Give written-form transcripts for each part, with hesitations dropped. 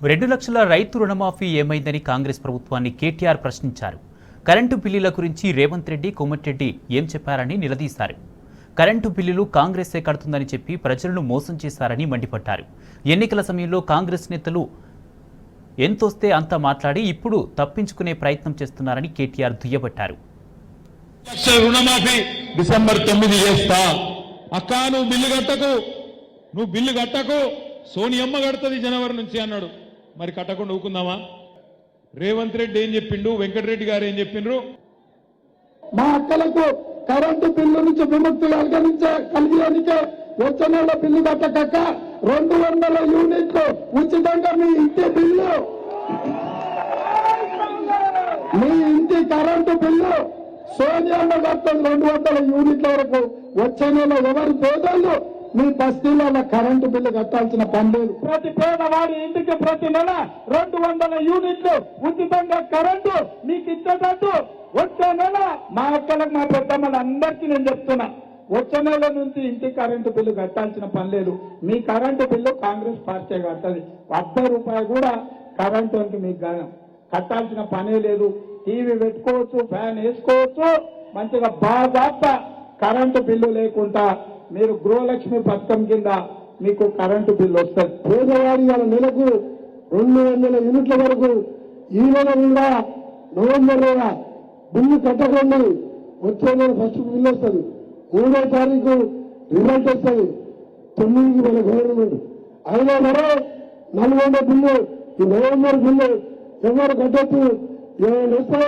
2 లక్షల రైతు రుణమాఫీ ఏమైందని కాంగ్రెస్ ప్రభుత్వాన్ని కేటీఆర్ ప్రశ్నించారు. కరెంటు బిల్లుల గురించి రేవంత్ రెడ్డి, కోమటిరెడ్డి ఏం చెప్పారని నిలదీశారు. కరెంటు బిల్లులు కాంగ్రెసే కడుతుందని చెప్పి ప్రజలను మోసం చేశారని మండిపడ్డారు. ఎన్నికల సమయంలో కాంగ్రెస్ నేతలు ఎంతొస్తే అంత మాట్లాడి ఇప్పుడు తప్పించుకునే ప్రయత్నం చేస్తున్నారని కేటీఆర్ దుయ్యబట్టారు. రుణమాఫీ డిసెంబర్ 9 చేస్తా అక్క, నువ్వు బిల్లు కట్టకు సోనియమ్మ కడుతుంది జనవరి నుంచి అన్నాడు. మరి కట్టకుండా ఊకుందామా? రేవంత్ రెడ్డి ఏం చెప్పిండు, వెంకటరెడ్డి గారు ఏం చెప్పిండ్రు? మా అక్కలకు కరెంటు బిల్లు నుంచి విముక్తి కలిగేందుకే వచ్చే నెల బిల్లు కట్టక 200 యూనిట్లు ఉచితంగా మీ ఇంటి బిల్లు, మీ ఇంటి కరెంటు బిల్లు సోనియమ్మ కడుతుంది 200 యూనిట్ల వరకు. వచ్చే నెల ఎవరి పేదలు మీ బస్తీలలో కరెంటు బిల్లు కట్టాల్సిన పని లేదు. ప్రతి పేదవాడి ఇంటికి ప్రతి నెల 200 యూనిట్లు ఉచితంగా కరెంటు మీకు ఇచ్చేటట్టు వచ్చే నెల మా అక్కలకు, మా పెద్దమ్మలందరికీ నేను చెప్తున్నా, వచ్చే నెల నుంచి ఇంటి కరెంటు బిల్లు కట్టాల్సిన పని లేదు. మీ కరెంటు బిల్లు కాంగ్రెస్ పార్టీ కట్టది. 1 రూపాయి కూడా కరెంటు మీకు కట్టాల్సిన పనే లేదు. టీవీ పెట్టుకోవచ్చు, ఫ్యాన్ వేసుకోవచ్చు, మంచిగా బాగా కరెంటు బిల్లు లేకుండా మీరు గృహలక్ష్మి పథకం కింద మీకు కరెంటు బిల్లు వస్తుంది. పేదవాడి నెలకు 200 యూనిట్ల వరకు ఈ నెల కూడా నవంబర్ బిల్లు కట్టకుండా వచ్చే నెల ఫస్ట్ బిల్లు వస్తుంది. 3వ తారీఖు రిజల్ట్ వస్తుంది. 9కి మన గవర్నమెంట్ అయినా మరో 400 బిల్లు ఈ నవంబర్ బిల్లు ఎవరు కట్టొచ్చు. ఏమైనా వస్తే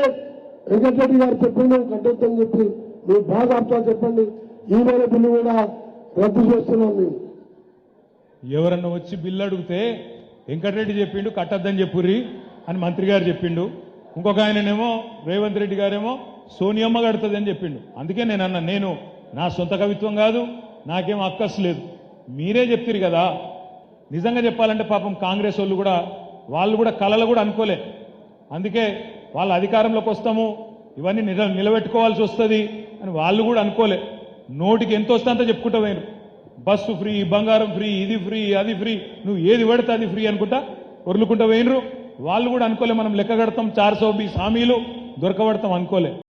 వెంకటరెడ్డి గారు చెప్పిండు కట్టొచ్చు అని చెప్పి మీరు బాగా అర్థం చెప్పండి. ఈ నెల బిల్లు కూడా రద్దు చేస్తున్నాం మేము. ఎవరన్నా వచ్చి బిల్లు అడిగితే వెంకటరెడ్డి చెప్పిండు కట్టద్దని చెప్పుర్రి అని మంత్రి గారు చెప్పిండు. ఇంకొక ఆయననేమో రేవంత్ రెడ్డి గారేమో సోనియమ్మ కడుతుంది అని చెప్పిండు. అందుకే నేను అన్నా, నేను నా సొంత కవిత్వం కాదు, నాకేం అక్కసు లేదు, మీరే చెప్తారు కదా. నిజంగా చెప్పాలంటే పాపం కాంగ్రెస్ వాళ్ళు కూడా కలలు కూడా అనుకోలే. అందుకే వాళ్ళ అధికారంలోకి వస్తాము, ఇవన్నీ నిలబెట్టుకోవాల్సి వస్తుంది అని వాళ్ళు కూడా అనుకోలే. నోటికి ఎంత వస్తే అంత చెప్పుకుంటా పోయినారు. బస్సు ఫ్రీ, బంగారం ఫ్రీ, ఇది ఫ్రీ, అది ఫ్రీ, నువ్వు ఏది పడితే అది ఫ్రీ అనుకుంటా వరులుకుంటా పోయినరు. వాళ్ళు కూడా అనుకోలే మనం లెక్క కడతాం, 420 హామీలు దొరకబడతాం అనుకోలే.